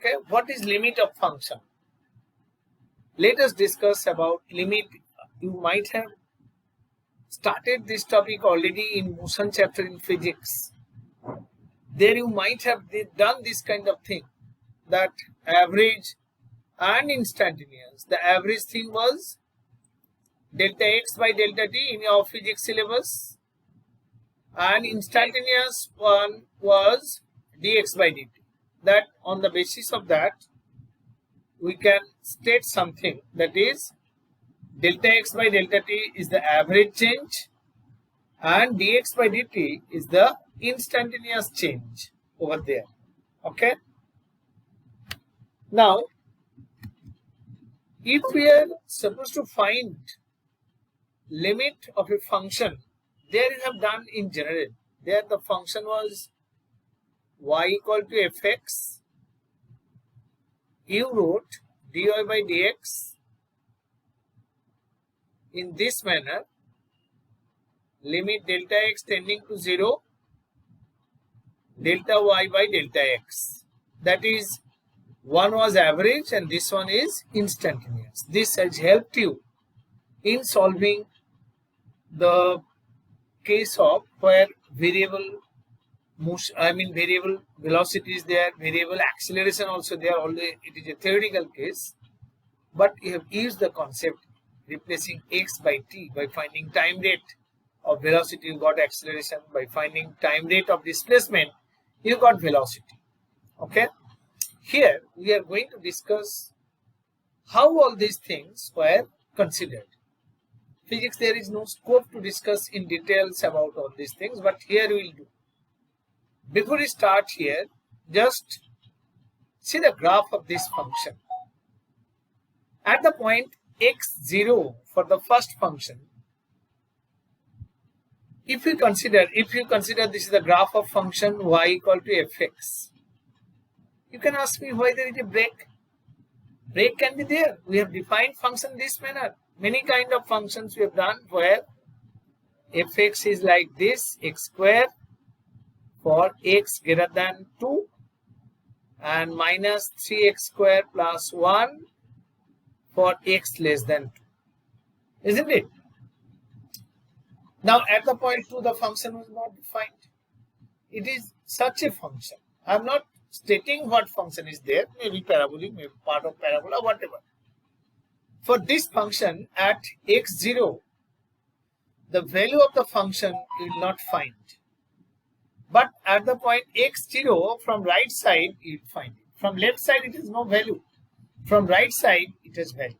Okay, what is limit of function? Let us discuss about limit. You might have started this topic already in motion chapter in physics. There you might have done this kind of thing, that average and instantaneous. The average thing was delta x by delta t in your physics syllabus, and instantaneous one was dx by dt. That on the basis of that we can state something, that is delta x by delta t is the average change and dx by dt is the instantaneous change over there. Okay, now if we are supposed to find limit of a function, there you have done in general. There the function was y equal to fx. You wrote dy by dx in this manner, limit delta x tending to 0, delta y by delta x. That is, one was average and this one is instantaneous. This has helped you in solving the case of where variable variable velocity is there, variable acceleration also there. Although it is a theoretical case, but you have used the concept replacing x by t. By finding time rate of velocity, you got acceleration. By finding time rate of displacement, you got velocity. Okay, here we are going to discuss how all these things were considered. Physics, there is no scope to discuss in details about all these things, but here we will do. Before we start here, just see the graph of this function. At the point x0 for the first function, if you consider this is the graph of function y equal to fx, you can ask me why there is a break. Break can be there. We have defined function this manner. Many kind of functions we have done where fx is like this, x square for x greater than 2 and minus 3x square plus 1 for x less than 2. Isn't it? Now at the point 2 the function was not defined. It is such a function. I am not stating what function is there, maybe parabolic, maybe part of parabola, whatever. For this function at x0, the value of the function you will not find. But at the point x0, from right side you will find it. From left side it has no value. From right side it has value.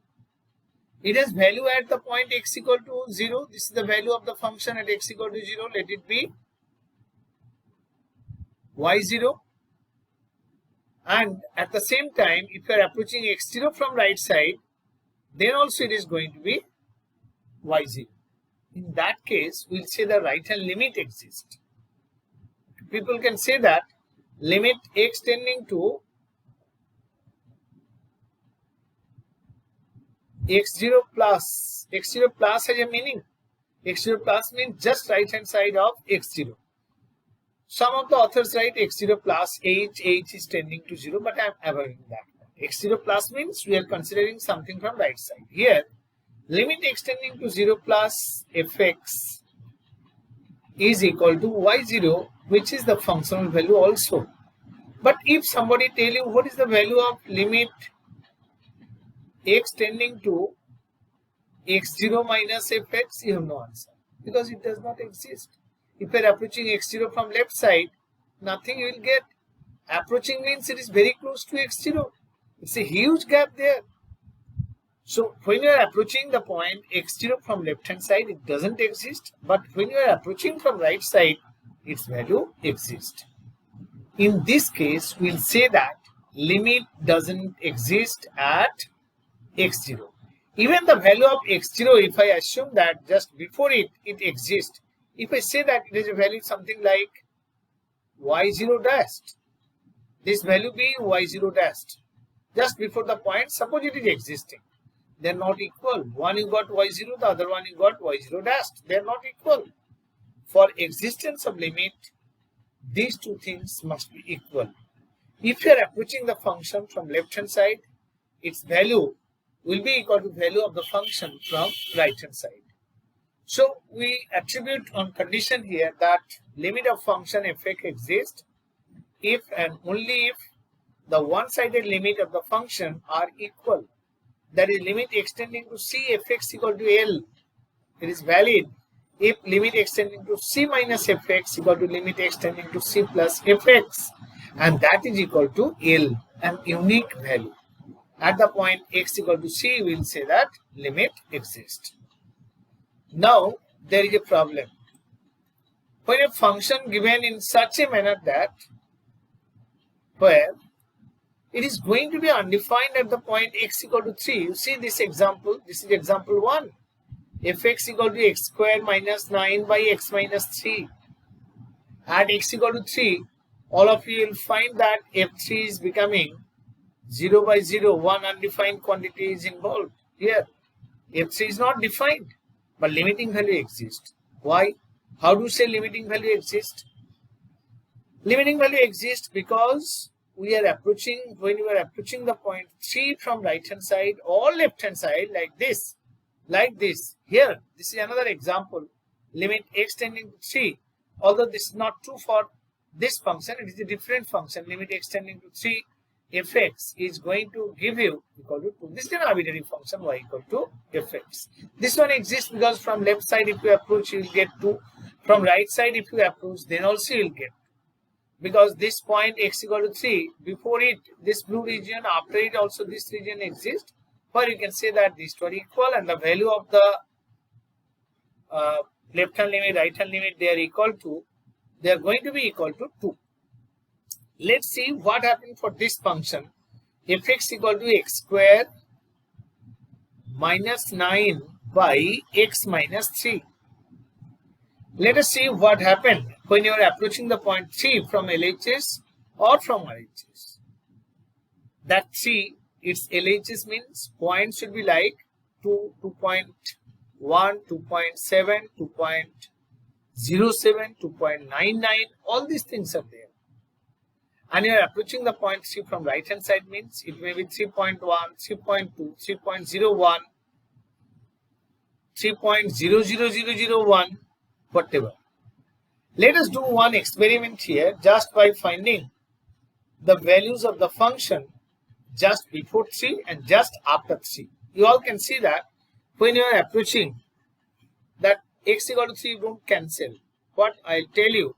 It has value at the point x equal to 0. This is the value of the function at x equal to 0. Let it be y0. And at the same time, if you are approaching x0 from right side, then also it is going to be y0. In that case, we will say the right hand limit exists. People can say that limit x tending to x0 plus. X0 plus has a meaning. X0 plus means just right hand side of x0. Some of the authors write x0 plus h is tending to 0, but I am avoiding that. X0 plus means we are considering something from right side. Here, limit x tending to 0 plus fx is equal to y0, which is the functional value also. But if somebody tell you what is the value of limit x tending to x0 minus fx, you have no answer, because it does not exist. If you are approaching x0 from left side, nothing you will get. Approaching means it is very close to x0. It's a huge gap there. So when you are approaching the point x0 from left hand side, it doesn't exist. But when you are approaching from right side, its value exists. In this case, we'll say that limit doesn't exist at x0. Even the value of x0, if I assume that just before it exists, if I say that it is a value something like y0 dashed, this value be y0 dashed, just before the point, suppose it is existing, they are not equal. One you got y0, the other one you got y0 dashed, they are not equal. For existence of limit, these two things must be equal. If you are approaching the function from left hand side, its value will be equal to value of the function from right hand side. So we attribute on condition here that limit of function fx exists if and only if the one-sided limit of the function are equal. That is, limit extending to c fx equal to L. It is valid if limit extending to c minus fx equal to limit extending to c plus fx, and that is equal to L, an unique value. At the point x equal to c, we will say that limit exists. Now there is a problem. When a function given in such a manner that where it is going to be undefined at the point x equal to 3. You see this example, this is example 1. Fx equal to x square minus 9 by x minus 3. At x equal to 3, all of you will find that f3 is becoming 0 by 0, one undefined quantity is involved here. f3 is not defined, but limiting value exists. Why? How do you say limiting value exists? Limiting value exists because we are approaching, when you are approaching the point 3 from right hand side or left hand side like this. Here, this is another example. Limit x tending to 3. Although this is not true for this function, it is a different function. Limit x tending to 3 fx is going to give you equal to 2. This is an arbitrary function y equal to fx. This one exists because from left side if you approach you will get 2. From right side if you approach then also you will get 2. Because this point x equal to 3, before it, this blue region, after it also this region exists, where you can say that these two are equal and the value of the left hand limit, right hand limit, they are equal to, they are going to be equal to 2. Let's see what happened for this function. Fx equal to x square minus 9 by x minus 3. Let us see what happened when you are approaching the point 3 from LHS or from RHS. That 3, its LHS means points should be like 2, 2.1, 2.7, 2.07, 2.99, all these things are there. And you are approaching the point 3 from right hand side means it may be 3.1, 3.2, 3.01, 3.00001, whatever. Let us do one experiment here just by finding the values of the function just before 3 and just after 3. You all can see that when you are approaching that x equal to 3 don't cancel. What I'll tell you,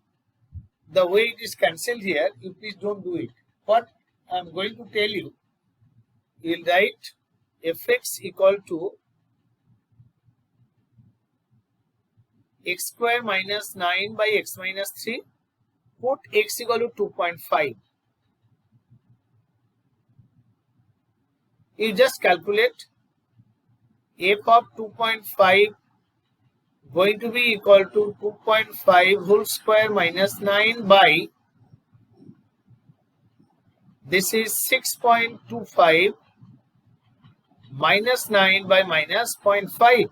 the way it is cancelled here, you please don't do it. What I'm going to tell you, you'll write fx equal to x square minus 9 by x minus 3, put x equal to 2.5. You just calculate f of 2.5 going to be equal to 2.5 whole square minus 9 by, this is 6.25 minus 9 by minus 0.5.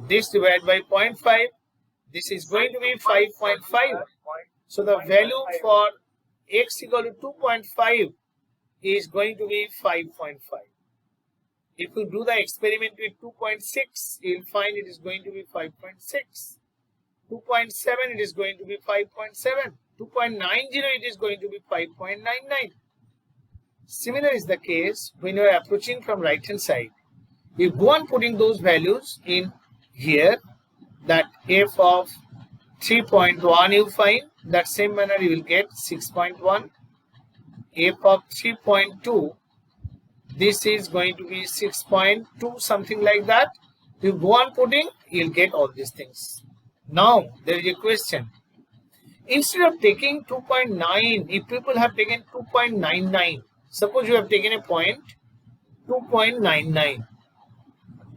This divided by 0.5, this is going to be 5.5. So the value for x equal to 2.5 is going to be 5.5. If you do the experiment with 2.6, you will find it is going to be 5.6. 2.7, it is going to be 5.7. 2.90, it is going to be 5.99. Similar is the case when you are approaching from right hand side. You go on putting those values in here, that f of 3.1 you find, that same manner you will get 6.1. f of 3.2, this is going to be 6.2, something like that. You go on putting, you'll get all these things. Now there is a question. Instead of taking 2.9, if people have taken 2.99, suppose you have taken a point 2.99,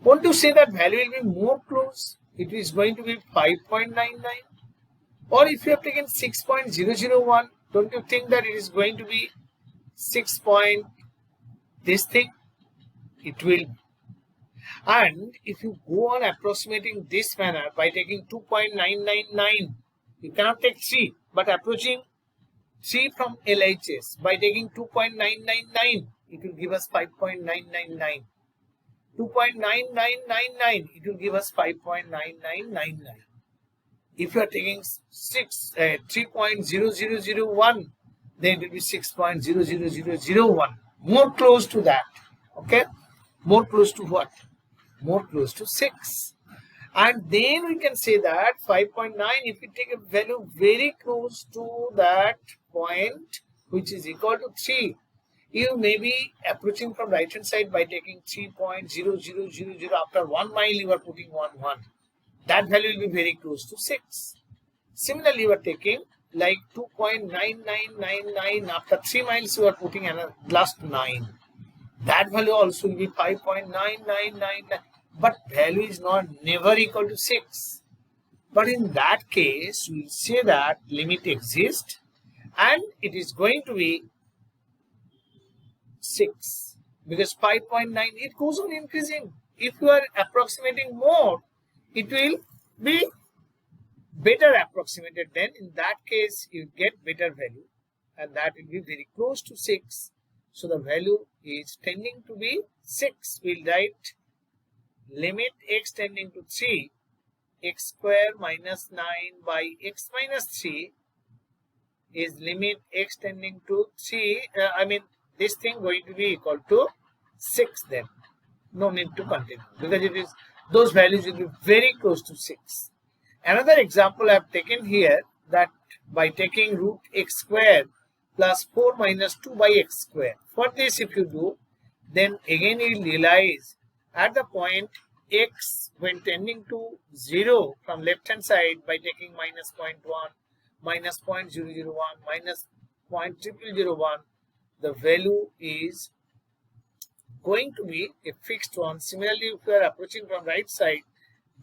won't you say that value will be more close? It is going to be 5.99. Or if you have taken 6.001, don't you think that it is going to be 6 point this thing? It will be. And if you go on approximating this manner by taking 2.999, You cannot take 3, but approaching 3 from LHS by taking 2.999, it will give us 5.999. 2.9999, it will give us 5.9999. If you are taking 3.0001, then it will be 6.00001. More close to that. Okay? More close to what? More close to 6. And then we can say that 5.9, if we take a value very close to that point, which is equal to 3, you may be approaching from right hand side by taking 3.0000. After 1 mile, you are putting 1. That value will be very close to 6. Similarly, you are taking like 2.9999. After 3 miles, you are putting another last 9. That value also will be 5.9999. But value is never equal to 6. But in that case, we will say that limit exists and it is going to be 6. Because 5.9, it goes on increasing. If you are approximating more, it will be better approximated. Then in that case, you get better value and that will be very close to 6. So the value is tending to be 6. We'll write limit x tending to 3, x square minus 9 by x minus 3 is limit x tending to 3. This thing going to be equal to 6 then. No need to continue because it is those values will be very close to 6. Another example I have taken here, that by taking root x square plus 4 minus 2 by x square. For this, if you do, then again you will realize at the point x when tending to 0 from left hand side by taking minus 0.1, minus 0.001, minus 0.0001, the value is going to be a fixed one. Similarly, if you are approaching from right side,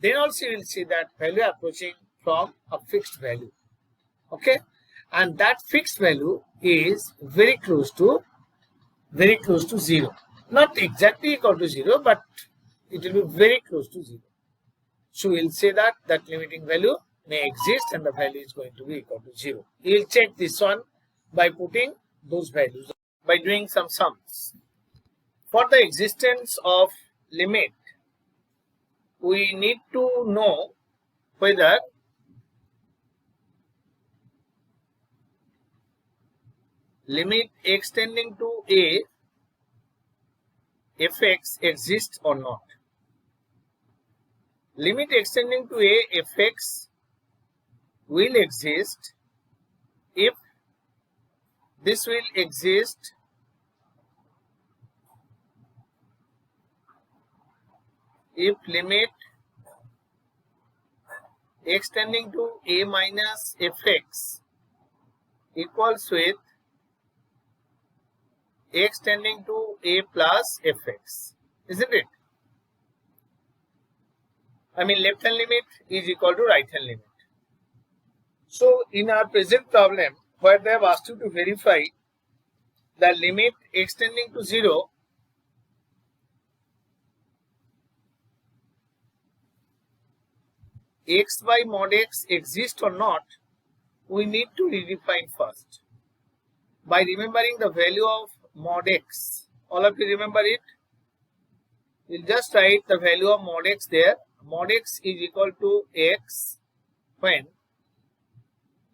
then also you will see that value approaching from a fixed value. Okay, and that fixed value is very close to 0. Not exactly equal to 0, but it will be very close to 0. So we will say that limiting value may exist and the value is going to be equal to 0. We will check this one by putting those values, by doing some sums. For the existence of limit, we need to know whether limit x tending to a fx exists or not. Limit x tending to a fx will exist if this will exist if limit x tending to a minus fx equals with x tending to a plus fx, isn't it? Left hand limit is equal to right hand limit. So in our present problem, where they have asked you to verify the limit x tending to 0 x by mod x exists or not, we need to redefine first by remembering the value of mod x. All of you remember it? We'll just write the value of mod x there. Mod x is equal to x when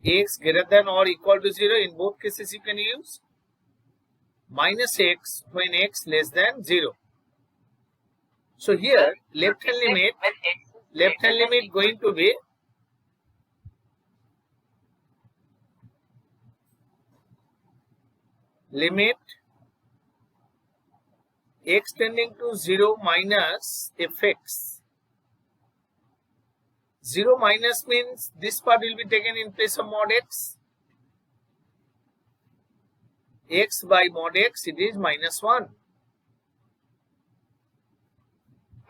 x greater than or equal to 0. In both cases you can use minus x when x less than 0. So here left hand limit going to be limit x tending to 0 minus fx. 0 minus means this part will be taken in place of mod x. X by mod x, it is minus 1.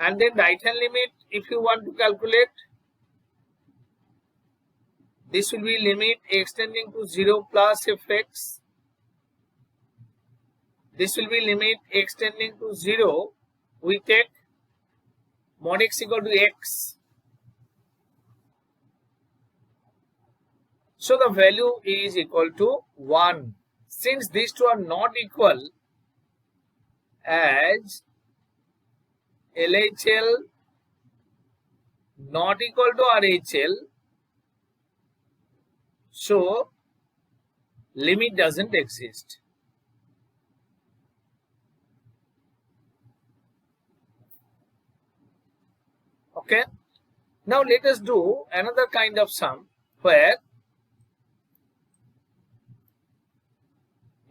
And then right hand limit, if you want to calculate, this will be limit x tending to 0 plus fx. This will be limit x tending to 0. We take mod x equal to x. So the value is equal to 1. Since these two are not equal, as LHL not equal to RHL, so limit doesn't exist. Okay. Now let us do another kind of sum where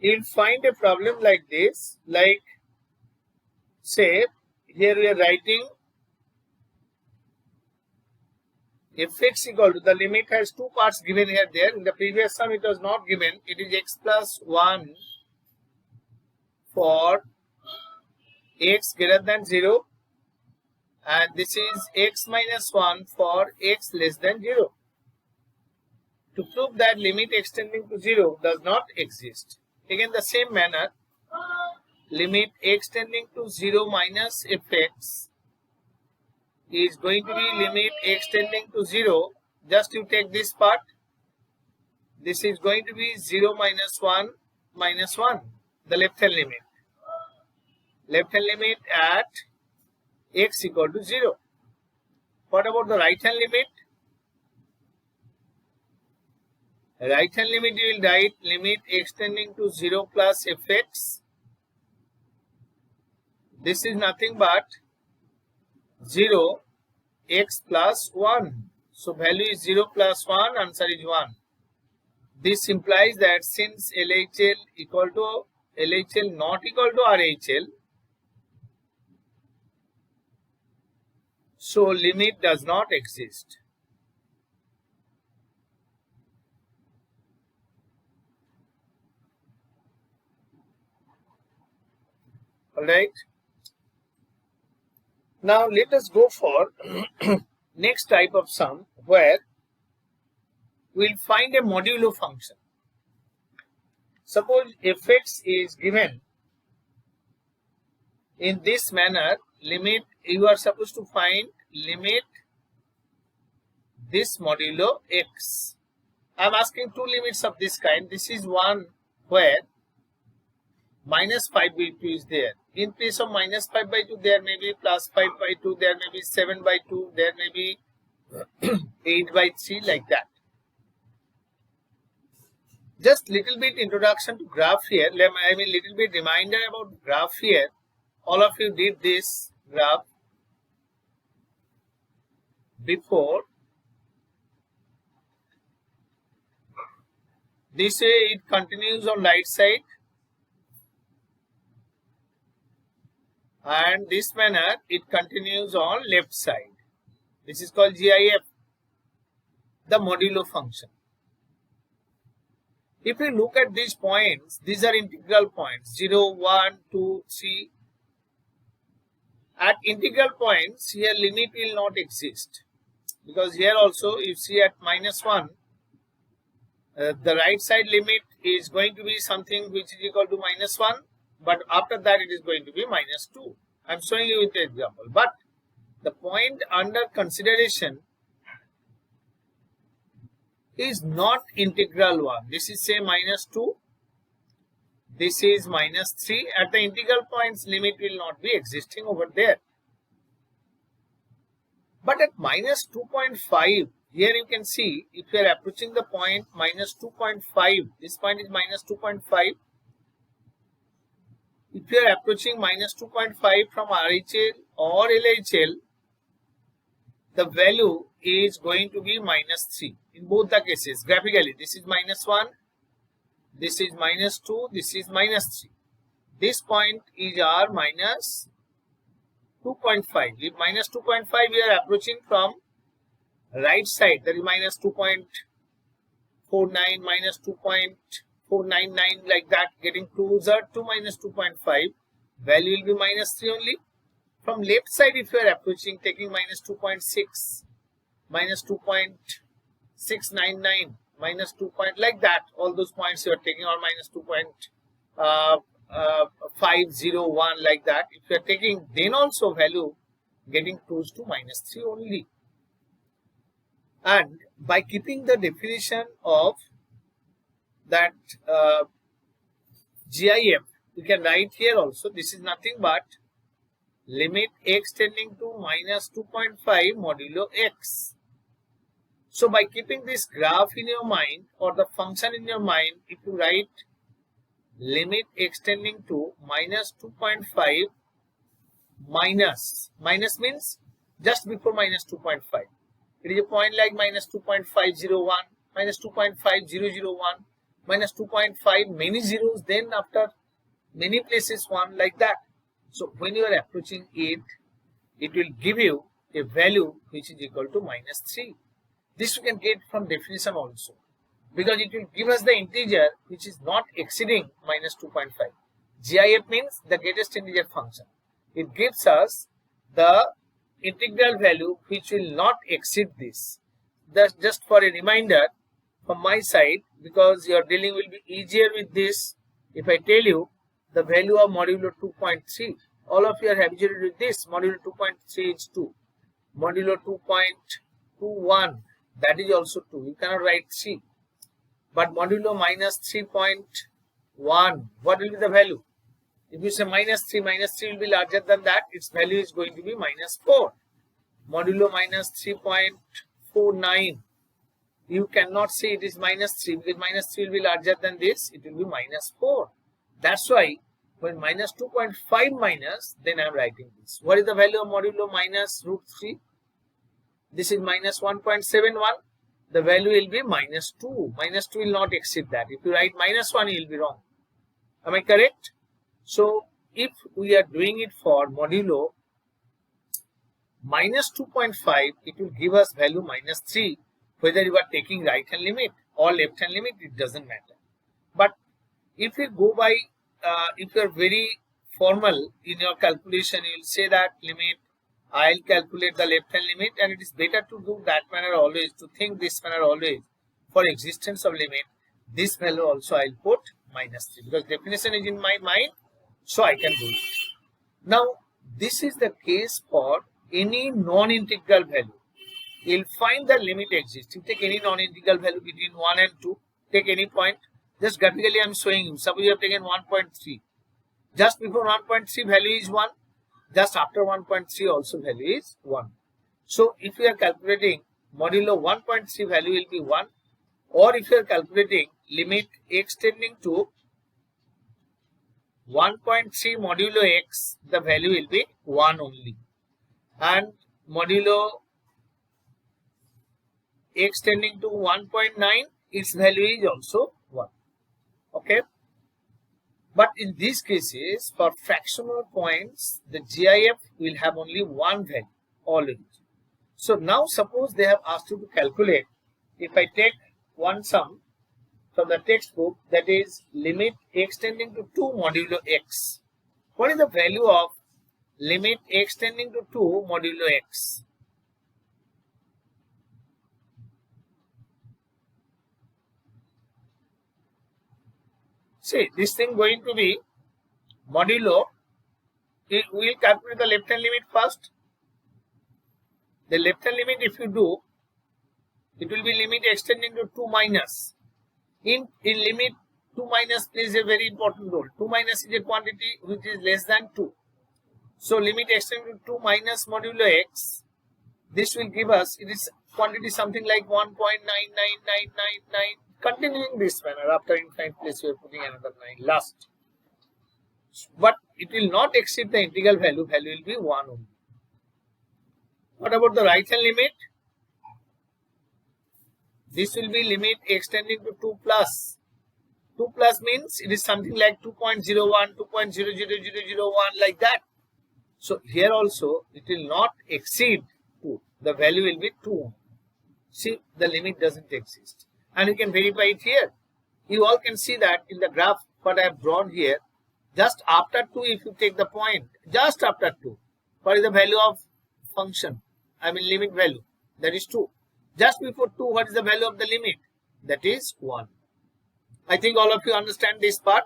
you'll find a problem like this, like say here we are writing fx equal to, the limit has two parts given here there. In the previous sum it was not given. It is x plus 1 for x greater than 0, and this is x minus 1 for x less than 0. To prove that limit extending to 0 does not exist. Again the same manner, limit x tending to 0 minus fx is going to be limit x tending to 0. Just you take this part. This is going to be 0 minus 1 minus 1, the left hand limit. Left hand limit at x equal to 0. What about the right hand limit? Right hand limit you will write limit x tending to 0 plus fx. This is nothing but 0 x plus 1. So value is 0 plus 1, answer is 1. This implies that since LHL not equal to RHL, so limit does not exist. Alright. Now let us go for next type of sum where we'll find a modulo function. Suppose fx is given in this manner, limit, you are supposed to find limit this modulo x. I am asking two limits of this kind. This is one where minus 5 by 2 is there. In place of minus 5 by 2, there may be plus 5 by 2, there may be 7 by 2, there may be 8 by 3, like that. Just little bit introduction to graph here. I mean little bit reminder about graph here. All of you did this graph before. This way it continues on right side, and this manner it continues on left side. This is called GIF, the modulo function. If we look at these points, these are integral points 0, 1, 2, 3. At integral points, here limit will not exist, because here also you see at minus 1, the right side limit is going to be something which is equal to minus 1, but after that it is going to be minus 2. I am showing you with the example. But the point under consideration is not integral 1. This is say minus 2. This is minus 3. At the integral points, limit will not be existing over there. But at minus 2.5, here you can see if you are approaching the point minus 2.5, this point is minus 2.5. If you are approaching minus 2.5 from RHL or LHL, the value is going to be minus 3 in both the cases. Graphically, this is minus 1, this is minus 2, this is minus 3. This point is our minus 2.5. With minus 2.5, we are approaching from right side, that is minus 2.49, minus 2.499, like that, getting closer to minus 2.5. Value will be minus 3 only. From left side, if you are approaching, taking minus 2.6, minus 2.699, minus 2 point, like that, all those points you are taking, or minus 2.501, like that. If you are taking, then also value getting close to minus 3 only. And by keeping the definition of that GIF, we can write here also, this is nothing but limit x tending to minus 2.5 modulo x. So by keeping this graph in your mind or the function in your mind, if you write limit x tending to minus 2.5 minus means just before minus 2.5. It is a point like minus 2.501, minus 2.5001, minus 2.5, many zeros, then after many places 1, like that. So when you are approaching it, it will give you a value which is equal to minus 3. This we can get from definition also, because it will give us the integer which is not exceeding minus 2.5. GIF means the greatest integer function. It gives us the integral value which will not exceed this. That's just for a reminder from my side, because your dealing will be easier with this. If I tell you the value of modulo 2.3, all of you are habituated with this. Modulo 2.3 is 2. Modulo 2.21, that is also 2. You cannot write 3. But modulo minus 3.1, what will be the value? If you say minus 3 will be larger than that. Its value is going to be minus 4. Modulo minus 3.49. You cannot say it is minus 3 because minus 3 will be larger than this. It will be minus 4. That's why when minus 2.5 minus, then I am writing this. What is the value of modulo minus root 3? This is minus 1.71. The value will be minus 2. Minus 2 will not exceed that. If you write minus 1, you will be wrong. Am I correct? So if we are doing it for modulo minus 2.5, it will give us value minus 3. Whether you are taking right hand limit or left hand limit, it doesn't matter. But if you go by, if you are very formal in your calculation, you will say that limit, I'll calculate the left hand limit, and it is better to do that manner always, to think this manner always. For existence of limit, this value also I'll put minus 3 because definition is in my mind, so I can do it. Now, this is the case for any non-integral value. You'll find the limit exists. You take any non-integral value between 1 and 2, take any point. Just graphically I am showing you. Suppose you have taken 1.3. Just before 1.3 value is 1. Just after 1.3 also value is 1. So if you are calculating modulo 1.3 value will be 1. Or if you are calculating limit x tending to 1.3 modulo x, the value will be 1 only. And modulo x tending to 1.9, its value is also 1. Okay. But in these cases, for fractional points, the GIF will have only one value always. So now suppose they have asked you to calculate. If I take one sum from the textbook, that is limit x tending to 2 modulo x. What is the value of limit x tending to 2 modulo x? See, this thing going to be modulo, we will calculate the left hand limit first. The left hand limit, if you do, it will be limit extending to 2 minus. In limit, 2 minus plays a very important role. 2 minus is a quantity which is less than 2. So limit extending to 2 minus modulo x, this will give us, it is quantity something like 1.99999. Continuing this manner, after infinite place we are putting another 9 last. But it will not exceed the integral value, value will be 1 only. What about the right hand limit? This will be limit extending to 2 plus. 2 plus means it is something like 2.01, 2.00001 like that. So here also it will not exceed 2. The value will be 2. See, the limit doesn't exist. And you can verify it here. You all can see that in the graph what I have drawn here. Just after 2, if you take the point, just after 2, what is the value of function? I mean limit value, that is 2. Just before 2, what is the value of the limit? That is 1. I think all of you understand this part,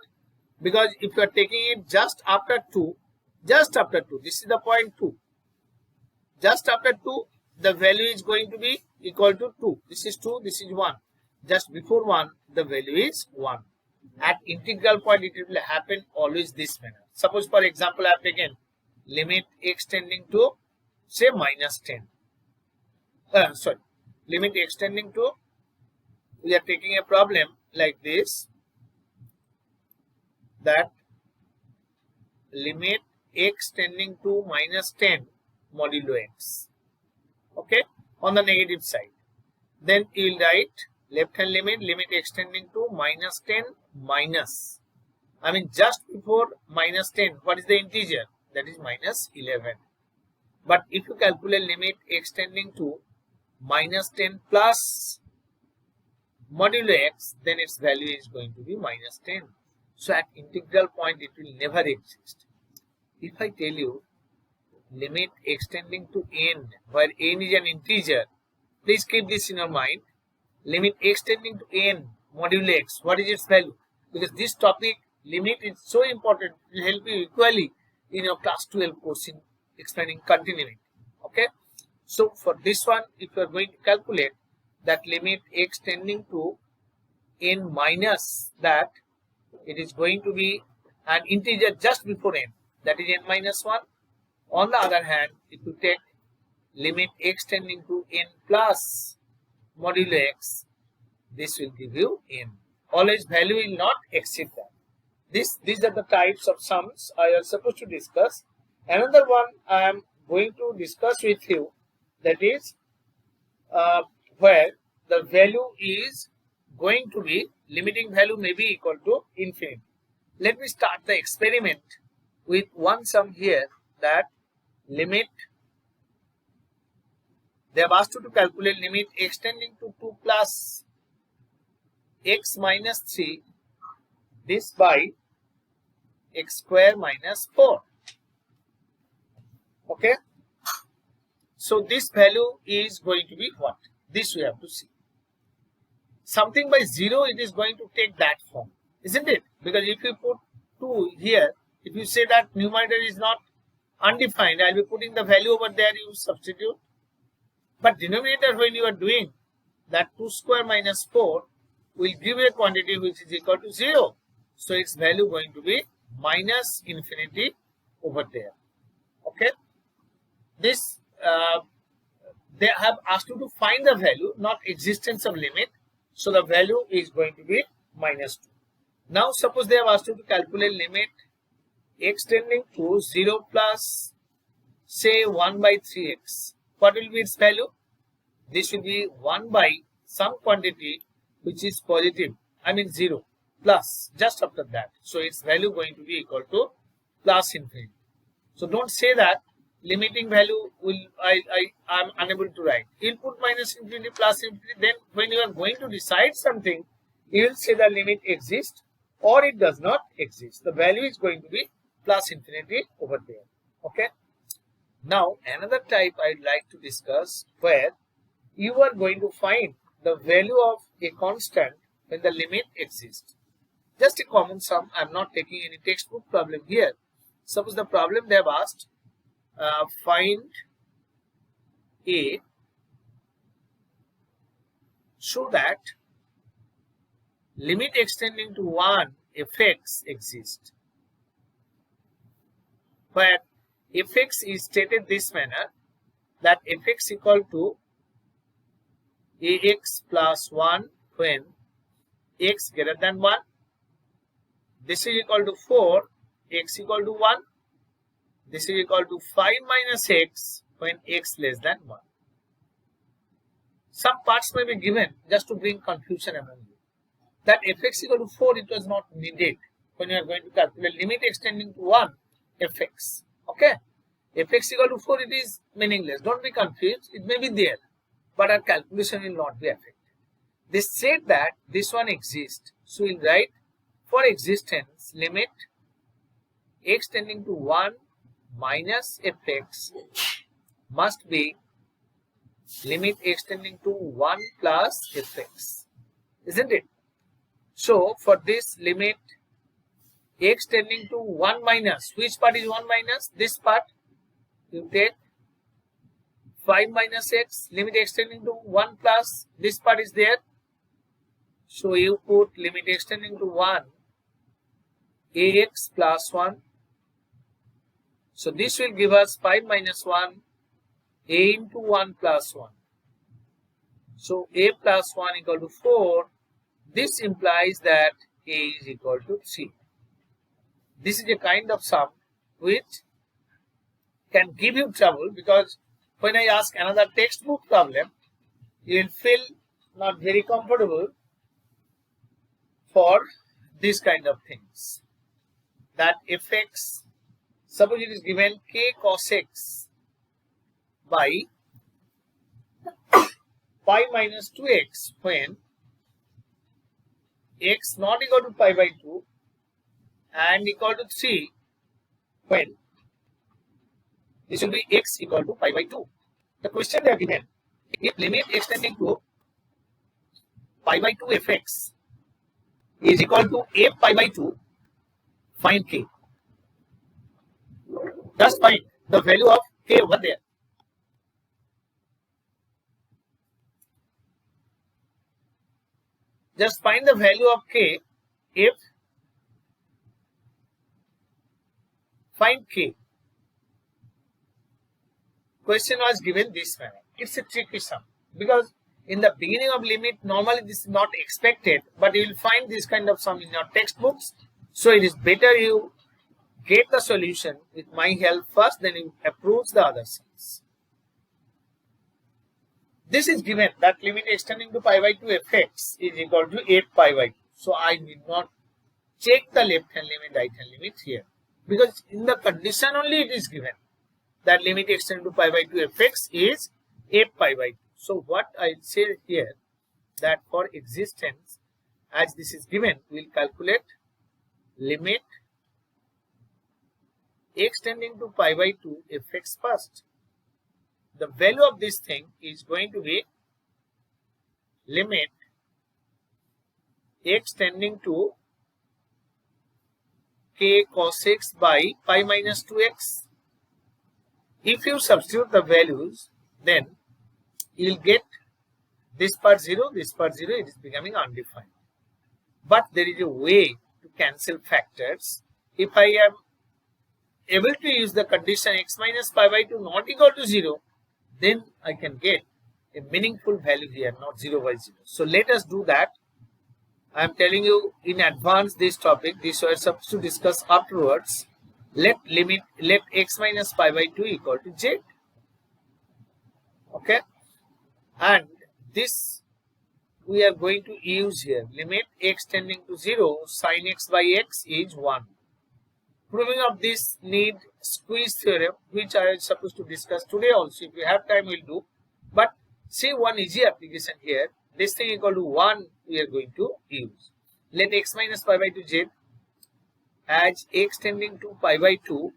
because if you are taking it just after 2, this is the point 2. Just after 2, the value is going to be equal to 2. This is 2, this is 1. Just before 1, the value is 1. At integral point, it will happen always this manner. Suppose, for example, I have taken limit x tending to, say, minus 10. Limit x tending to, we are taking a problem like this, that limit x tending to minus 10 modulo x. Okay, on the negative side. Then you will write left hand limit x tending to minus 10 minus. I mean, just before minus 10, what is the integer? That is minus 11. But if you calculate limit x tending to minus 10 plus modulo x, then its value is going to be minus 10. So at integral point, it will never exist. If I tell you limit x tending to n, where n is an integer, please keep this in your mind. Limit x tending to n modulo x, what is its value? Because this topic, limit, is so important, it will help you equally in your class 12 course in explaining continuity. Okay, so for this one, if you are going to calculate that limit x tending to n minus that, it is going to be an integer just before n, that is n minus 1. On the other hand, if you take limit x tending to n plus modulo x, this will give you n. Always value will not exceed that. These are the types of sums I am supposed to discuss. Another one I am going to discuss with you, that is where the value is going to be, limiting value may be equal to infinity. Let me start the experiment with one sum here, that limit, they have asked you to calculate limit x tending to 2 plus x minus 3, this by x square minus 4. Okay, so this value is going to be what? This we have to see. Something by 0, it is going to take that form, isn't it? Because if you put 2 here, if you say that numerator is not undefined, I will be putting the value over there, you substitute. But denominator, when you are doing that, 2 square minus 4 will give a quantity which is equal to 0. So its value going to be minus infinity over there. Okay, this they have asked you to find the value, not existence of limit. So the value is going to be minus 2. Now suppose they have asked you to calculate limit x tending to 0 plus, say, 1 by 3x. What will be its value? This will be 1 by some quantity which is positive, I mean 0, plus just after that. So its value going to be equal to plus infinity. So don't say that limiting value will I am unable to write. You'll put minus infinity, plus infinity. Then when you are going to decide something, you will say the limit exists or it does not exist. The value is going to be plus infinity over there. Okay. Now another type I'd like to discuss, where you are going to find the value of a constant when the limit exists. Just a common sum. I'm not taking any textbook problem here. Suppose the problem they have asked, find a, show that limit extending to 1 fx exists, where fx is stated this manner, that fx equal to ax plus 1 when x greater than 1. This is equal to 4, x equal to 1. This is equal to 5 minus x when x less than 1. Some parts may be given just to bring confusion among you. That fx equal to 4, it was not needed when you are going to calculate limit extending to 1 fx. Okay, fx equal to 4, it is meaningless. Don't be confused. It may be there, but our calculation will not be affected. They said that this one exists. So we'll write, for existence, limit x tending to 1 minus fx must be limit x tending to 1 plus fx, isn't it? So for this limit x tending to 1 minus, which part is 1 minus? This part, you take 5 minus x, limit extending to 1 plus, this part is there. So you put limit extending to 1, ax plus 1. So this will give us 5 minus 1, a into 1 plus 1. So a plus 1 equal to 4. This implies that a is equal to 3. This is a kind of sum which can give you trouble, because when I ask another textbook problem, you will feel not very comfortable for this kind of things. That fx, suppose it is given k cos x by pi minus 2x when x not equal to pi by 2 and equal to 3 when this will be x equal to pi by 2. The question they are given, if limit extending to pi by 2 fx is equal to a pi by 2, find k. Just find the value of k over there. Just find the value of k if find k. Question was given this manner. It's a tricky sum because in the beginning of limit normally this is not expected, but you will find this kind of sum in your textbooks. So it is better you get the solution with my help first, then you approach the other sums. This is given that limit extending to pi by 2 fx is equal to 8 pi by 2. So I need not check the left hand limit, right hand limit here, because in the condition only it is given that limit extending to pi by 2 fx is 8 pi by 2. So what I say here, that for existence as this is given, we will calculate limit extending to pi by 2 fx first. The value of this thing is going to be limit extending to k cos x by pi minus 2x. If you substitute the values, then you will get this part 0, this part 0, it is becoming undefined. But there is a way to cancel factors. If I am able to use the condition x minus pi by 2 not equal to 0, then I can get a meaningful value here, not 0 by 0. So let us do that. I am telling you in advance this topic. This we are supposed to discuss afterwards. Let x minus pi by 2 equal to z. Okay, and this we are going to use here. Limit x tending to 0, sin x by x is 1. Proving of this need squeeze theorem, which I am supposed to discuss today also. If we have time, we will do. But see one easy application here. This thing equal to 1 we are going to use. Let x minus pi by 2 z as x tending to pi by 2.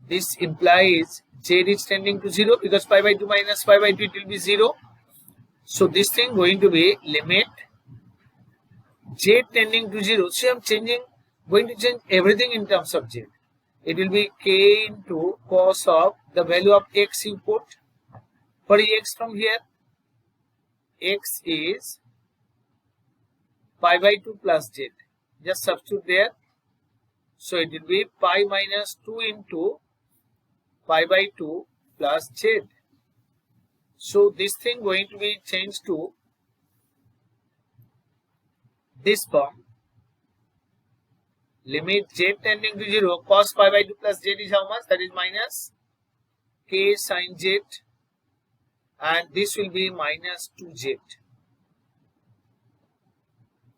This implies z is tending to 0 because pi by 2 minus pi by 2 it will be 0. So this thing going to be limit z tending to 0. See, I am going to change everything in terms of z. It will be k into cos of the value of x you put. For x from here, x is pi by 2 plus z. Just substitute there. So it will be pi minus 2 into pi by 2 plus z. So this thing going to be changed to this form. Limit z tending to 0, cos pi by 2 plus z is how much? That is minus k sin z, and this will be minus 2z.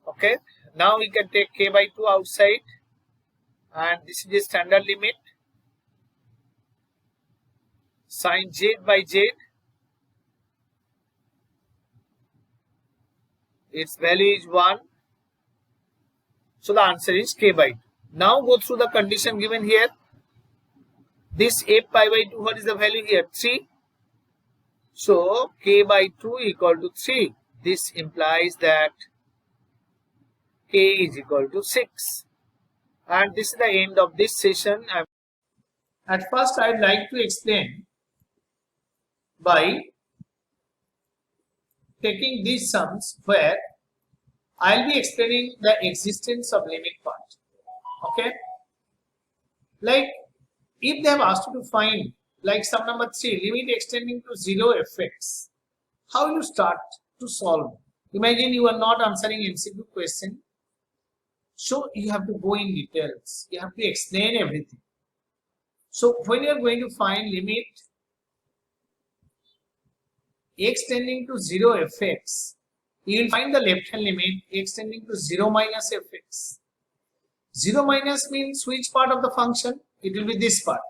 Okay, now we can take k by 2 outside, and this is the standard limit. Sin z by z, its value is 1. So the answer is k by 2. Now go through the condition given here. This 8 pi by 2, what is the value here? 3. So k by 2 equal to 3. This implies that k is equal to 6. And this is the end of this session. At first, I would like to explain by taking these sums where I'll be explaining the existence of limit part. Okay, like if they have asked you to find, like sum number 3, limit extending to 0 fx, how will you start to solve? Imagine you are not answering MCQ question, so you have to go in details, you have to explain everything. So when you are going to find limit x tending to 0 fx, you will find the left hand limit x tending to 0 minus fx. 0 minus means which part of the function? It will be this part.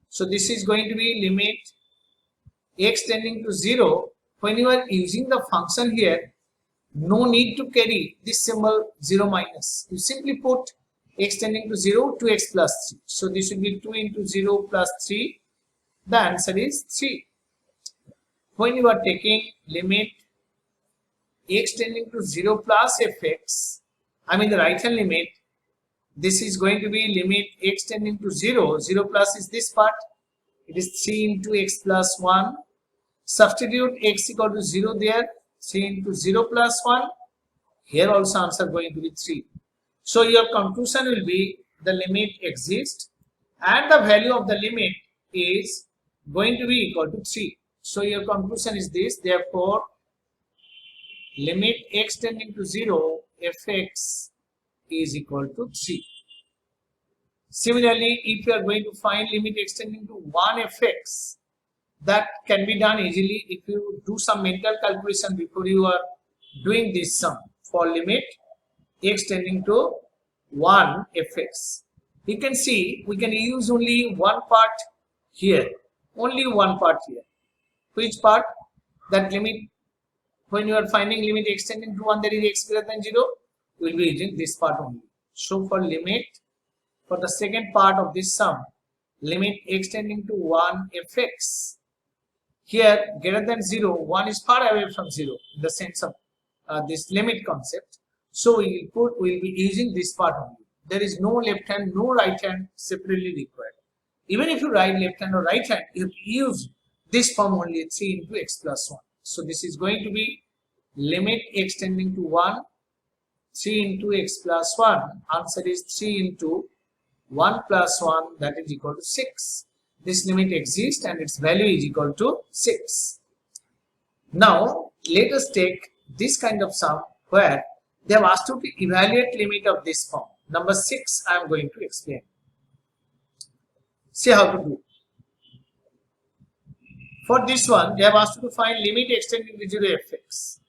So this is going to be limit x tending to 0. When you are using the function here, no need to carry this symbol 0 minus. You simply put x tending to 0 to x plus 3. So this will be 2 into 0 plus 3. The answer is 3. When you are taking limit x tending to 0 plus fx, I mean the right hand limit, this is going to be limit x tending to 0. 0 plus is this part. It is 3 into x plus 1. Substitute x equal to 0 there. 3 into 0 plus 1. Here also answer going to be 3. So your conclusion will be the limit exists and the value of the limit is going to be equal to 3. So your conclusion is this. Therefore, limit x tending to 0 fx is equal to 3. Similarly, if you are going to find limit extending to 1 fx, that can be done easily if you do some mental calculation before you are doing this sum for limit x tending to 1 fx. You can see we can use only one part here, only one part here. Which part? That limit, when you are finding limit extending to 1, there is x greater than 0, we will be using this part only. So for limit, for the second part of this sum, limit x tending to 1 fx, here greater than 0, 1 is far away from 0 in the sense of this limit concept. So we will be using this part only. There is no left hand, no right hand separately required. Even if you write left hand or right hand, you have to use this form only, 3 into x plus 1. So this is going to be limit x tending to 1, 3 into x plus 1. Answer is 3 into 1 plus 1, that is equal to 6. This limit exists and its value is equal to 6. Now let us take this kind of sum where they have asked you to evaluate limit of this form. Number 6 I am going to explain. See how to do. For this one, they have asked you to find limit extending to 0 fx.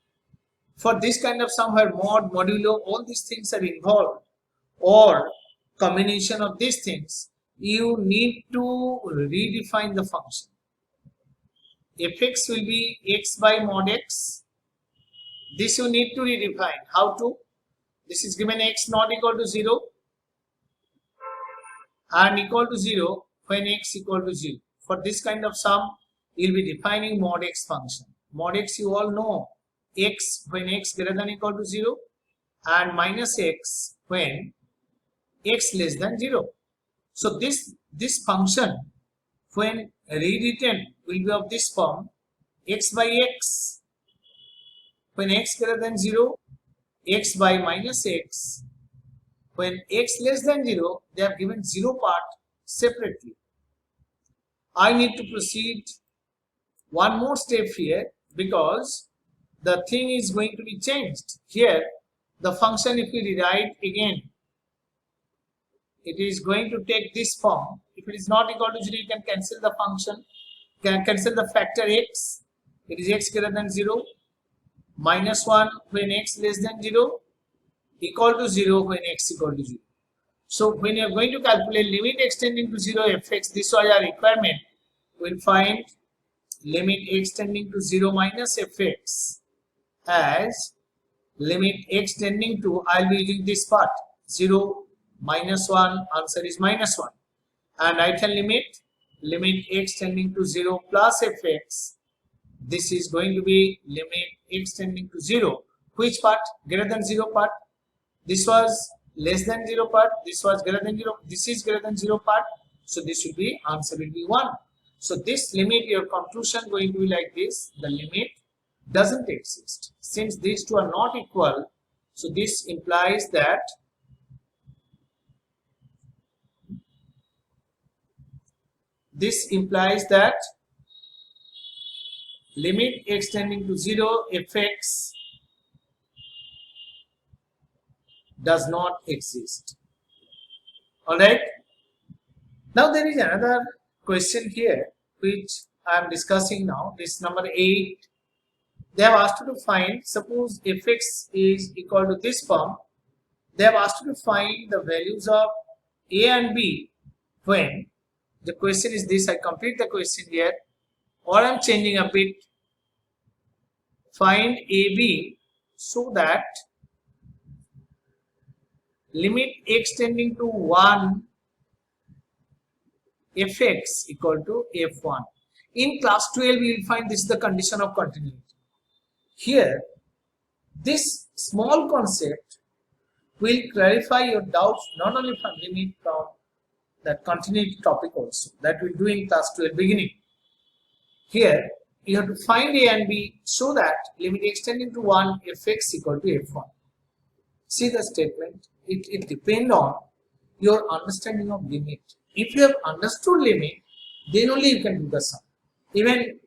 For this kind of sum where mod, modulo, all these things are involved, or combination of these things, you need to redefine the function. Fx will be x by mod x. This you need to redefine. How to? This is given x not equal to 0 and equal to 0 when x equal to 0. For this kind of sum, you will be defining mod x function. Mod x you all know, x when x greater than equal to 0 and minus x when x less than 0. So this function when rewritten will be of this form, x by x when x greater than 0, x by minus x when x less than 0. They have given 0 part separately. I need to proceed one more step here because the thing is going to be changed. Here the function, if we rewrite again, it is going to take this form. If it is not equal to 0, you can cancel the function, can cancel the factor x. It is x greater than 0, minus 1 when x less than 0, equal to 0 when x equal to 0. So when you are going to calculate limit extending to 0 fx, this was our requirement. We will find limit x tending to 0 minus fx as limit x tending to, I will be using this part, 0 minus 1, answer is minus 1, and right hand limit x tending to 0 plus fx, this is going to be limit x tending to 0. Which part? Greater than 0 part. This was less than 0 part, this was greater than 0, this is greater than 0 part, so this will be, answer will be 1. So this limit, your conclusion going to be like this: the limit doesn't exist. Since these two are not equal, so this implies that limit extending to 0 fx does not exist. Alright. Now there is another question here which I am discussing now. This number 8. They have asked you to find, suppose fx is equal to this form. They have asked you to find the values of a and b when the question is this. I complete the question here, or I am changing a bit. Find AB so that limit x tending to 1 fx equal to f1. In class 12 we will find this is the condition of continuity. Here this small concept will clarify your doubts not only from limit, from that continuity topic also, that we do in class 12 beginning. Here you have to find a and b so that limit extending to 1 fx equal to f1. See the statement, it depends on your understanding of limit. If you have understood limit, then only you can do the sum. Even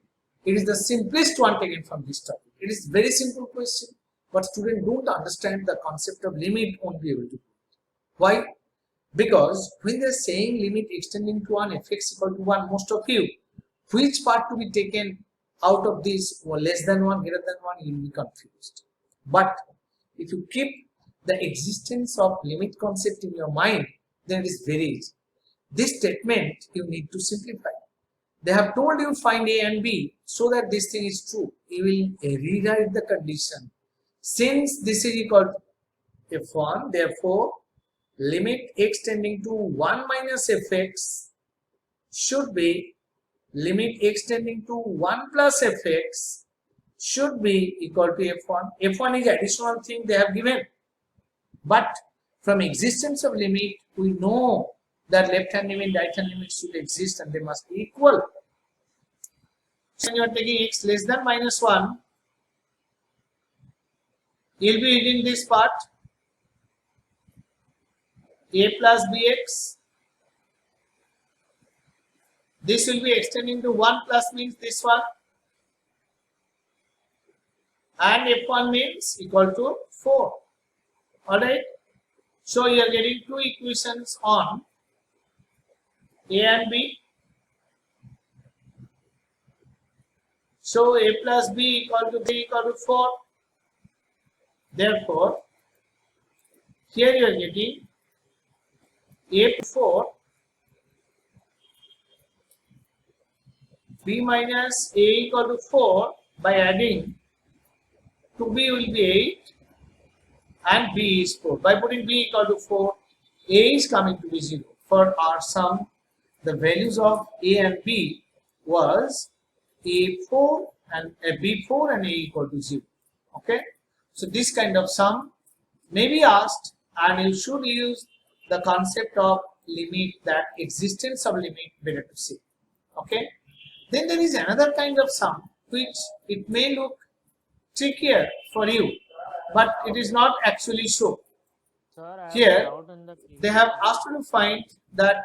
it is the simplest one taken from this topic. It is very simple question, but students don't understand the concept of limit, won't be able to do it. Why? Because when they are saying limit extending to 1 fx equal to 1, most of you, which part to be taken out of this, or less than 1, greater than 1, you will be confused. But if you keep the existence of limit concept in your mind, then it is very easy. This statement you need to simplify. They have told you find a and b so that this thing is true. You will rewrite the condition. Since this is equal to f1, therefore limit x tending to 1 minus fx should be limit x tending to 1 plus fx should be equal to f1. F1 is additional thing they have given. But from existence of limit, we know that left hand limit, right hand limit should exist and they must be equal. So when you are taking x less than minus 1, you will be reading this part, a plus bx. This will be extending to 1 plus means this one, and f1 means equal to 4. Alright, so you are getting two equations on a and b. So a plus b equal to 3 equal to 4. Therefore, here you are getting a 4, b minus a equal to 4 by adding 2b will be 8 and b is 4. By putting b equal to 4, a is coming to be 0. For our sum, the values of a and b was a4 and a b4 and a equal to 0. Okay, so this kind of sum may be asked, and you should use the concept of limit, that existence of limit, better to say. Okay, then there is another kind of sum which it may look trickier for you, but it is not actually so. Sir, Here they have asked you to find that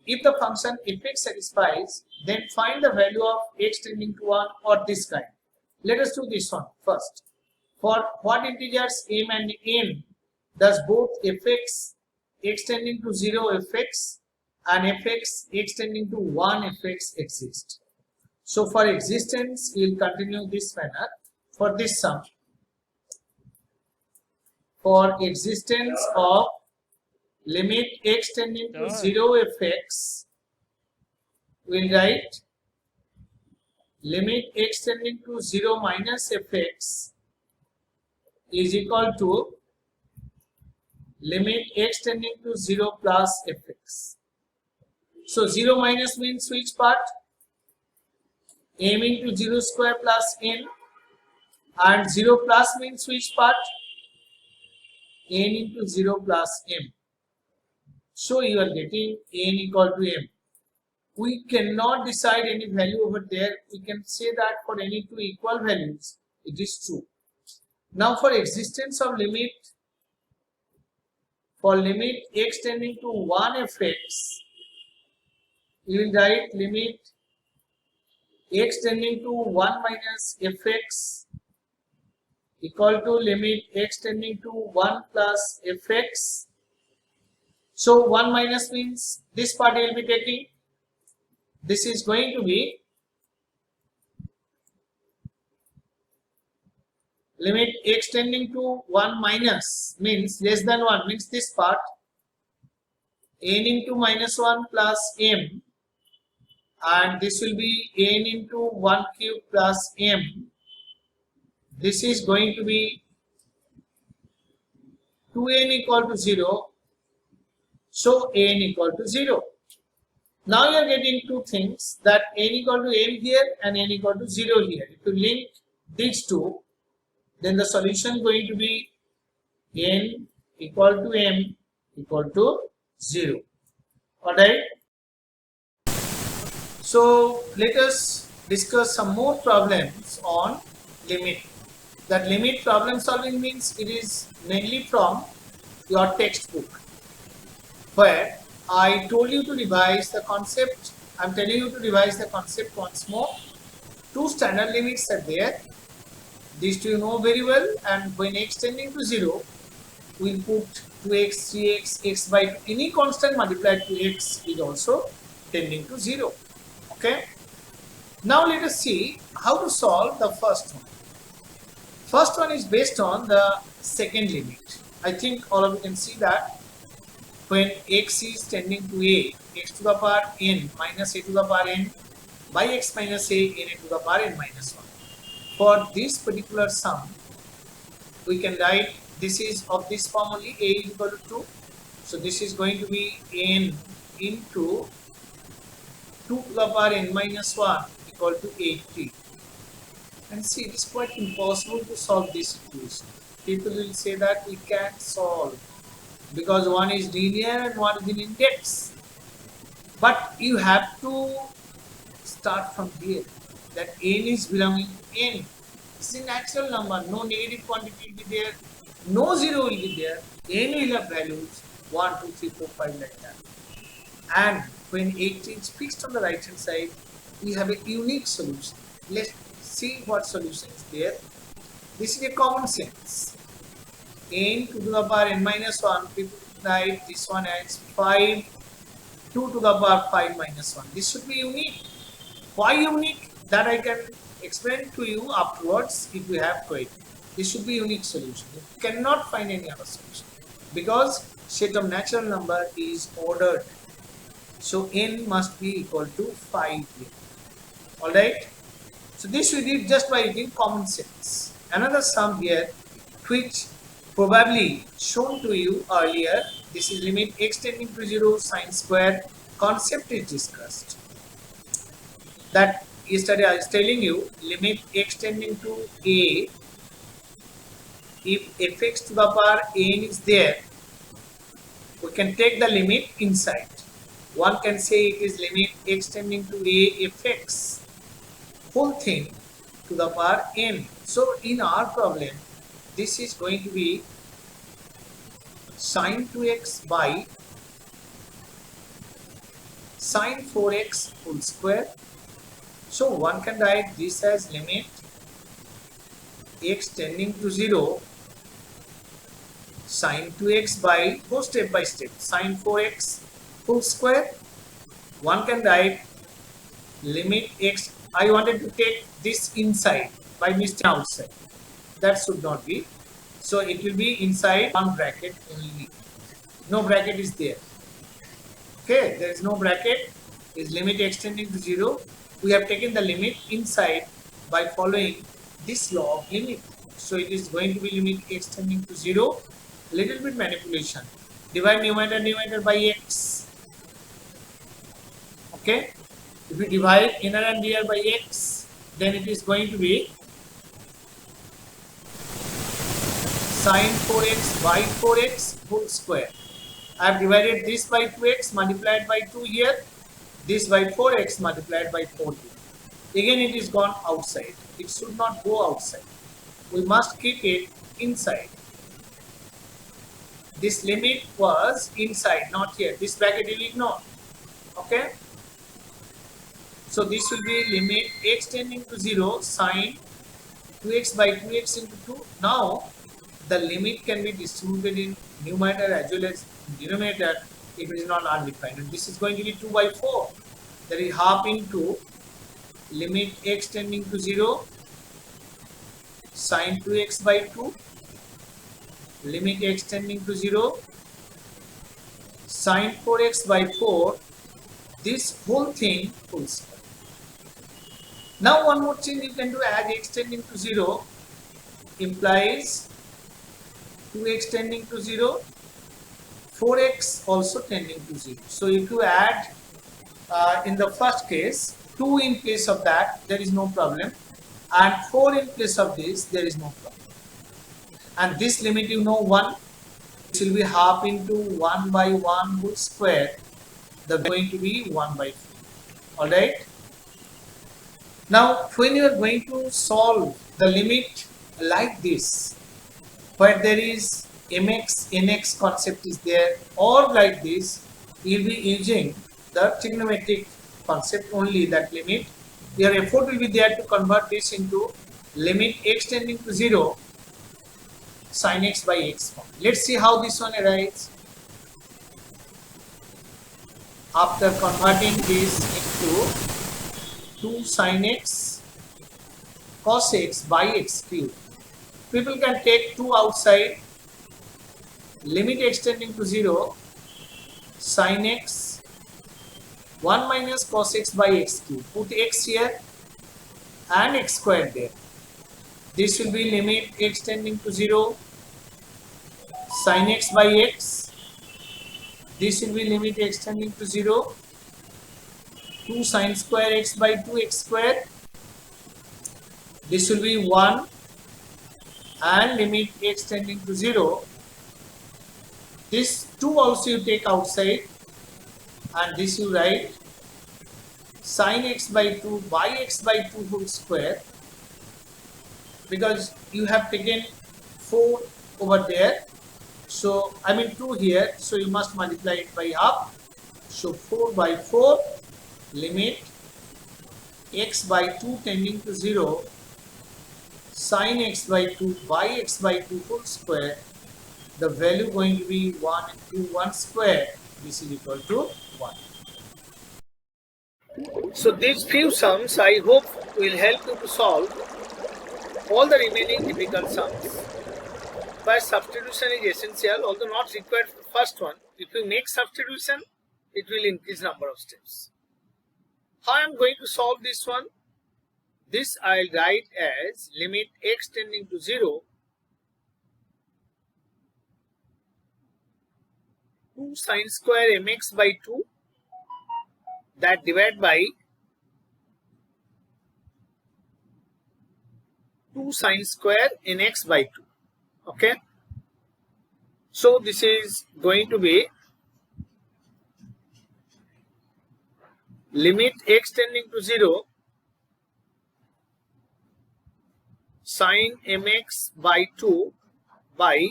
if the function fx satisfies, then find the value of x tending to 1 or this kind. Let us do this one first. For what integers m and n does both fx x tending to 0 fx and fx x tending to 1 fx exist? So for existence, we will continue this manner. For this sum, for existence of limit x tending to 0 fx, we will write limit x tending to 0 minus fx is equal to limit x tending to 0 plus fx. So 0 minus means which part? M into 0 square plus n, and 0 plus means which part? N into 0 plus m. So you are getting n equal to m. we cannot decide any value over there. We can say that for any two equal values, it is true. Now for existence of limit, for limit x tending to 1 fx, we will write limit x tending to 1 minus fx equal to limit x tending to 1 plus fx. So 1 minus means this part I will be taking. This is going to be limit x tending to 1 minus means less than 1 means this part, n into minus 1 plus m, and this will be n into 1 cube plus m. This is going to be 2n equal to 0. So n equal to 0. Now you are getting two things, that n equal to m here and n equal to 0 here. If you link these two, then the solution going to be n equal to m equal to 0. Alright. So let us discuss some more problems on limit. That limit problem solving means it is mainly from your textbook, where I told you to revise the concept. I am telling you to revise the concept once more. Two standard limits are there. These two you know very well, and when x tending to 0, we will put 2x, 3x, x by 2. Any constant multiplied to x is also tending to 0. Okay. Now let us see how to solve the first one. First one is based on the second limit. I think all of you can see that when x is tending to a, x to the power n minus a to the power n by x minus a, n to the power n minus 1. For this particular sum, we can write this is of this form only, a is equal to 2. So this is going to be n into 2 to the power n minus 1 equal to 80. And see, it is quite impossible to solve this equation. People will say that we can't solve because one is linear and one is in index. But you have to start from here, that n is belonging to n. This is a natural number, no negative quantity will be there, no 0 will be there, n will have values 1, 2, 3, 4, 5 like that. And when 80 is fixed on the right hand side, we have a unique solution. Let's see what solution is there. This is a common sense. N to the power n minus 1, people write this one as 5, 2 to the power 5 minus 1. This should be unique. Why unique? That I can explain to you afterwards if you have query. This should be unique solution. You cannot find any other solution because set of natural number is ordered. So n must be equal to 5 here. Alright. So this we did just by using common sense. Another sum here which probably shown to you earlier. This is limit x tending to 0 sine square. Concept is discussed. That yesterday I was telling you, limit x tending to a, if fx to the power n is there, we can take the limit inside. One can say it is limit x tending to a fx, whole thing to the power n. So in our problem, this is going to be sine 2x by sine 4x whole square. So one can write this as limit x tending to 0 sine 2x by, go step by step, sine 4x whole square. One can write limit x, I wanted to take this inside by mistake outside. That should not be. So it will be inside one bracket only. No bracket is there. Okay, there is no bracket. Is limit x tending to 0. We have taken the limit inside by following this law of limit. So it is going to be limit x tending to 0. Little bit manipulation. Divide numerator by x. Okay. If we divide inner and rear by x, then it is going to be sine 4x by 4x whole square. I have divided this by 2x multiplied by 2 here. this by 4x multiplied by 4b. Again it is gone outside. It should not go outside. We must keep it inside. This limit was inside, not here. This bracket you ignore. Okay? So this will be limit x tending to 0 sine 2x by 2x into 2. Now the limit can be distributed in numerator as well as denominator if it is not undefined. And this is going to be 2 by 4. That is half into limit x tending to 0 sine 2x by 2, limit x tending to 0 sine 4x by 4, this whole thing full square. Now one more thing you can do, as x tending to 0 implies 2x tending to 0, 4x also tending to 0. So if you add in the first case 2 in place of that, there is no problem, and 4 in place of this, there is no problem. And this limit you know 1, which will be half into 1 by 1 whole square. The going to be 1 by 4. Alright. Now when you are going to solve the limit like this, where there is mx nx concept is there, or like this, you will be using the trigonometric concept only, that limit. Your effort will be there to convert this into limit x tending to 0 sin x by x form. Let's see how this one arrives. After converting this into 2 sin x cos x by x cube, people can take 2 outside, limit x tending to 0 sin x 1 minus cos x by x cube. Put x here and x squared there. This will be limit x tending to 0 sin x by x. This will be limit x tending to 0 2 sin square x by 2 x squared. This will be 1 and limit x tending to 0. This 2 also you take outside, and this you write sin x by 2 by x by 2 whole square, because you have taken 4 over there, so I mean 2 here, so you must multiply it by half. So 4 by 4 limit x by 2 tending to 0 sin x by 2 by x by 2 whole square. The value going to be 1 into 1 square. This is equal to 1. So these few sums I hope will help you to solve all the remaining difficult sums. But substitution is essential, although not required for the first one. If you make substitution, it will increase number of steps. How I am going to solve this one? This I will write as limit x tending to 0 2 sin square mx by 2, that divided by 2 sin square nx by 2. Okay. So this is going to be limit x tending to 0 sin mx by 2 by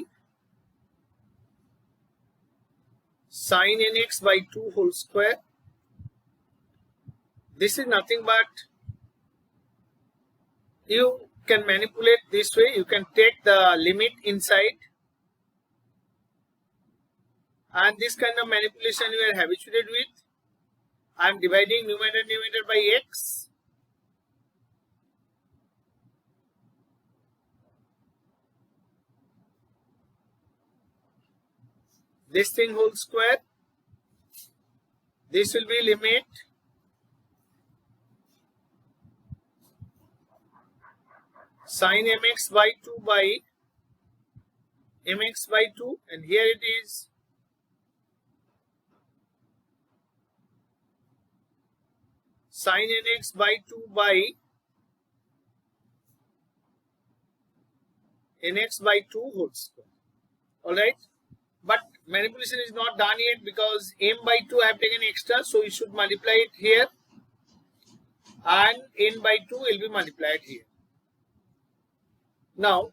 sin nx by 2 whole square. This is nothing but, you can manipulate this way. You can take the limit inside, and this kind of manipulation you are habituated with. I am dividing numerator by x. This thing whole square. This will be limit sin mx by 2 by mx by 2, and here it is sin nx by 2 by nx by 2 whole square. Alright. But manipulation is not done yet because m by 2 I have taken extra, so you should multiply it here and n by 2 will be multiplied here. Now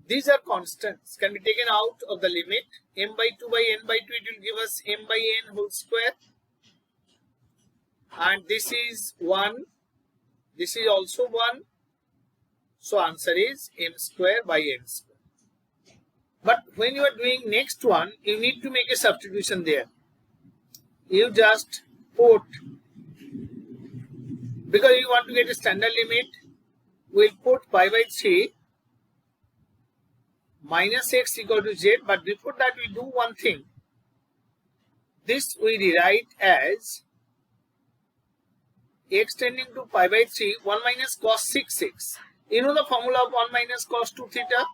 these are constants, can be taken out of the limit. M by 2 by n by 2, it will give us m by n whole square, and this is 1, this is also 1, so answer is m square by n square. But when you are doing next one, you need to make a substitution there. You just put, because you want to get a standard limit, we'll put pi by 3 minus x equal to z, but before that we do one thing. This we rewrite as x tending to pi by 3, 1 minus cos 6x. You know the formula of 1 minus cos 2 theta?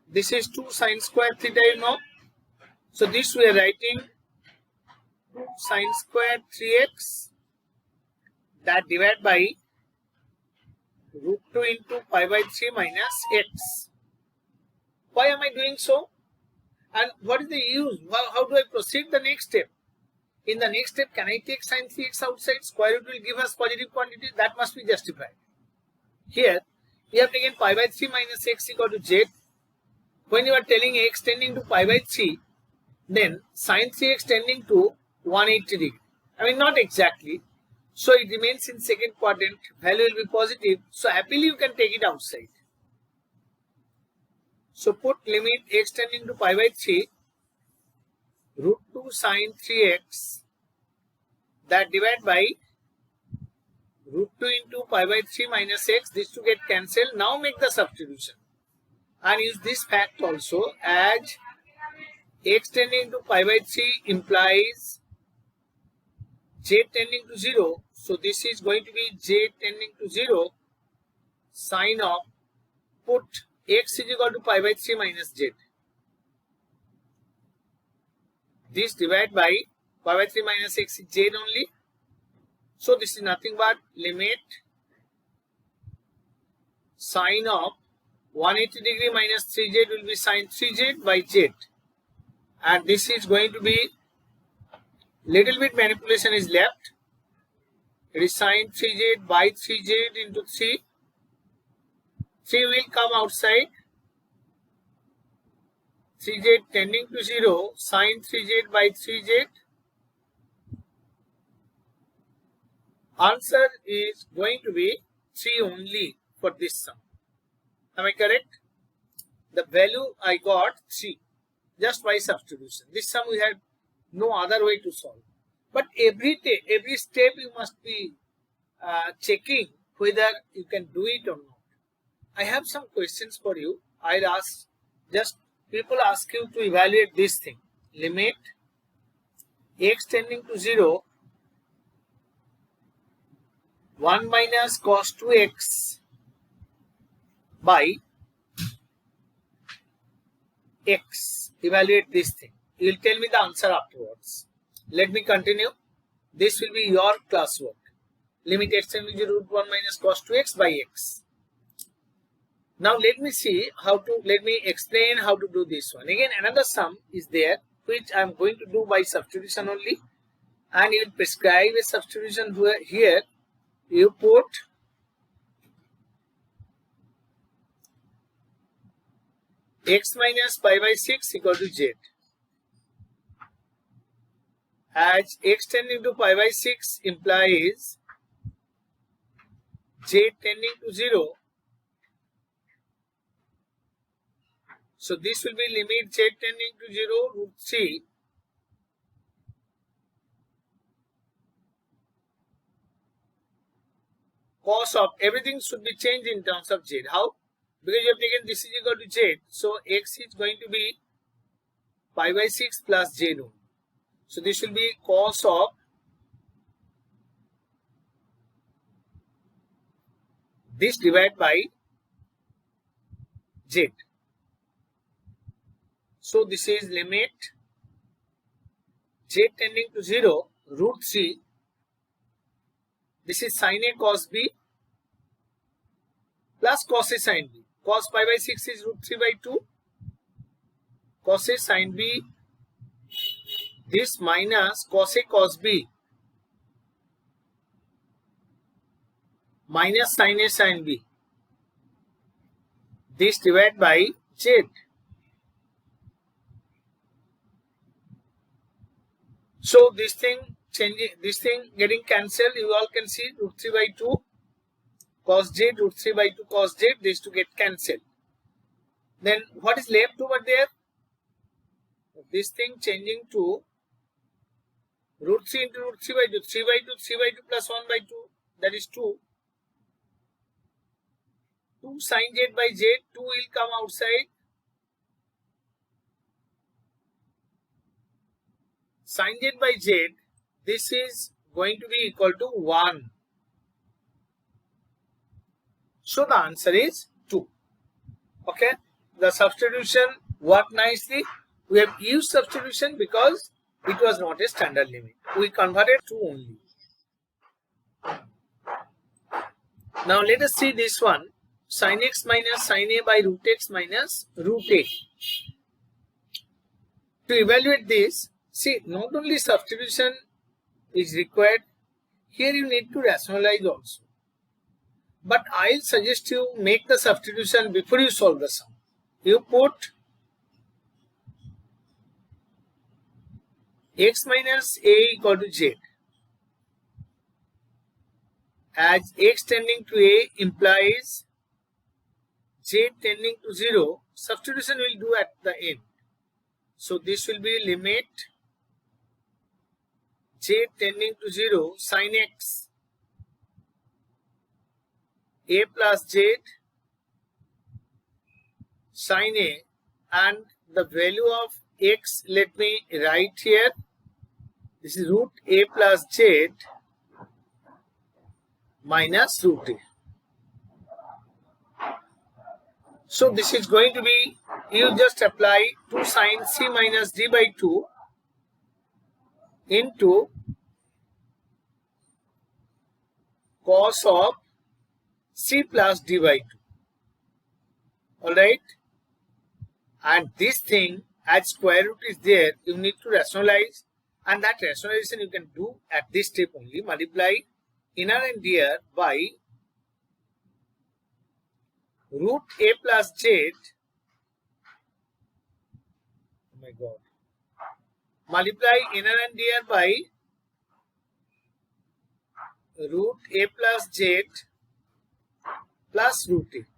This is 2 sine square theta, you know. So this we are writing 2 sine square 3x, that divided by root 2 into pi by 3 minus x. Why am I doing so? And what is the use? How do I proceed the next step? In the next step, can I take sine 3x outside? Square root will give us positive quantity. That must be justified. Here, we have taken pi by 3 minus x equal to z. When you are telling x tending to pi by 3, then sine 3x tending to 180 degree. I mean, not exactly. So it remains in second quadrant. Value will be positive. So happily you can take it outside. So put limit x tending to pi by 3, root 2 sine 3x, that divided by root 2 into pi by 3 minus x. This to get cancelled. Now make the substitution. And use this fact also, as x tending to pi by 3 implies z tending to 0. So this is going to be z tending to 0 sine of, put x is equal to pi by 3 minus z. This divided by pi by 3 minus x is z only. So this is nothing but limit sine of 180 degree minus 3z will be sine 3z by z. And this is going to be, little bit manipulation is left. It is sine 3z by 3z into 3. 3 will come outside. 3z tending to 0, sine 3z by 3z. Answer is going to be 3 only for this sum. Am I correct? The value I got 3 just by substitution. This sum we had no other way to solve. But every step you must be checking whether you can do it or not. I have some questions for you. I'll ask, just people ask you to evaluate this thing. Limit x tending to 0, 1 minus cos 2x by x. Evaluate this thing. You will tell me the answer afterwards. Let me continue. This will be your classwork. Limit x tending to root 1 minus cos 2x by x. Now let me explain how to do this one. Again, another sum is there which I am going to do by substitution only, and you will prescribe a substitution where here you put x minus pi by 6 equal to z. As x tending to pi by 6 implies z tending to 0. So this will be limit z tending to 0 root 3 cos of, everything should be changed in terms of z. How? Because you have taken this is equal to z. So x is going to be pi by 6 plus z only. So this will be cos of this divided by z. So this is limit z tending to 0 root 3. This is sin A cos B plus cos A sin B. Cos pi by 6 is root 3 by 2. cos A sin B, this minus cos A cos B minus sin A sin B, this divided by Z. So this thing changing, this thing getting cancelled, you all can see root 3 by 2 cos Z, root 3 by 2 cos Z, these to get cancelled. Then what is left over there? This thing changing to root 3 into root 3 by 2, 3 by 2, 3 by 2 plus 1 by 2, that is 2. 2 sin Z by Z, 2 will come outside. Sin Z by Z, this is going to be equal to 1. So the answer is 2. Okay. The substitution worked nicely. We have used substitution because it was not a standard limit. We converted 2 only. Now let us see this one. Sin x minus sin A by root x minus root A. To evaluate this, see, not only substitution is required, here you need to rationalize also. But I'll suggest you make the substitution before you solve the sum. You put x minus A equal to Z. As x tending to A implies Z tending to 0, substitution will do at the end. So this will be limit Z tending to 0 sin x A plus Z sin A, and the value of x, let me write here, this is root A plus Z minus root A. So this is going to be, you just apply 2 sin C minus D by 2 into cos of C plus D by 2. Alright. And this thing, as square root is there, you need to rationalize, and that rationalization you can do at this step only. Multiply inner and rear by root A plus Z, oh my god, multiply inner and rear by root A plus Z plus root A.